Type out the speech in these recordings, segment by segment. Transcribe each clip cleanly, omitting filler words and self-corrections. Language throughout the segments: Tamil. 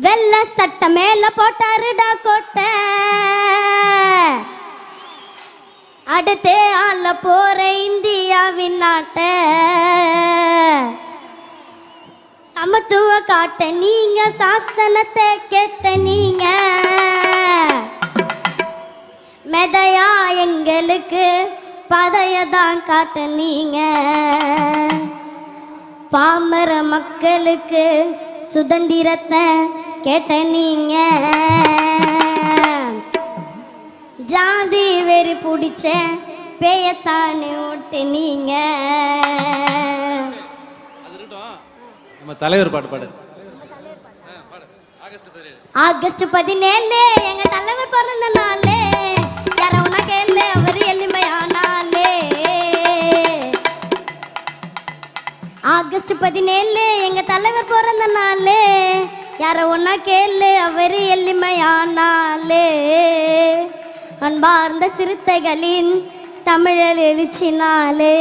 வெள்ள சட்ட மேல போட்டாருடா கோட்டை, அடுத்து ஆள போற இந்தியாவின் நாட்ட. சமத்துவ காட்ட நீங்க, சாசனத்தை கேட்ட நீங்க, மெதையா எங்களுக்கு பதையதான் காட்ட நீங்க. பாமர மக்களுக்கு சுதந்திரத்தை கேட்ட நீங்க, ஜாதி வெறி பிடிச்ச பேயத்தானே ஓட்டு நீங்க. நம்ம தலைவர் பாட்டு பாடு. ஆகஸ்ட் 17 எங்க தலைவர் பிறந்த நாளே, யாரவனா கேளு அவர் எளிமையானாலே. ஆகஸ்ட் 17 எங்க தலைவர் பிறந்த நாளே, யார ஒன்னா கேளு அவர் எளிமையானாலே. அன்பார்ந்த சிறுத்தைகளின் தமிழர் எழுச்சினாலே.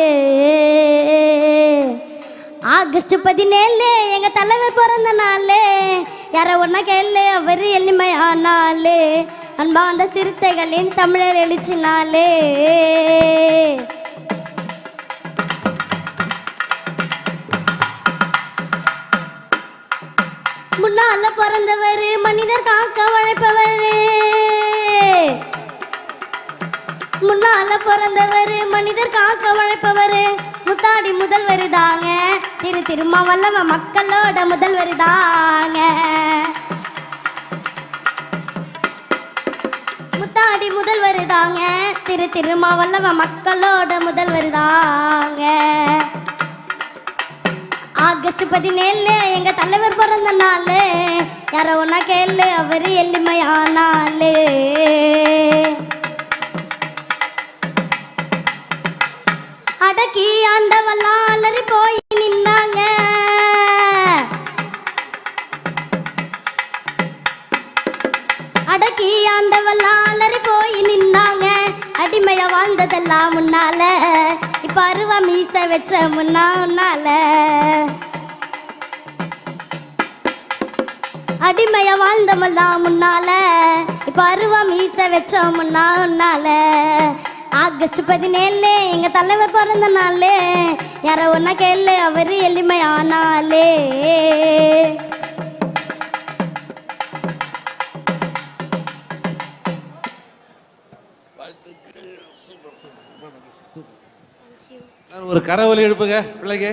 ஆகஸ்ட் 17 எங்க தலைவர் பிறந்த நாளே, யார ஒன்னா கேளு அவர் எளிமையானாலே. அன்பார்ந்த சிறுத்தைகளின் தமிழர் எழுச்சினாலே. முன்னால பிறந்தவர் மனிதர் காக்க உழைப்பவர், முன்னால பிறந்தவர் மனிதர் காக்க உழைப்பவர். முத்தாடி முதல்வர் தாங்க, திருமாவளவ மக்களோட முதல்வர் தாங்க. முத்தாடி முதல்வர் தாங்க, திருமாவளவ மக்களோட முதல்வர் தாங்க. ஆகஸ்ட் 17 எங்க தலைவர் பிறந்த நாளே, யார ஒன்னா கேளு அவர் எளிமையானாலே. அடக்கி ஆண்டவெல்லாம் அலறி போய் நின்னாங்க, அடக்கி ஆண்டவெல்லாம் அலறி போய் நின்னாங்க. அடிமையா வாழ்ந்ததெல்லாம் முன்னால, இப்ப அருவா மீச வச்ச முன்னால. அடிமையா வாழ்ந்தமெல்லாம் முன்னால, இப்ப அருவா மீச வச்ச முன்னால. ஆகஸ்ட் 17 எங்க தலைவர் பிறந்த நாளே, யார ஒன்னா கேளு அவர் எளிமையானாலே. ஒரு கரவொலி எழுப்புங்க பிள்ளைங்க.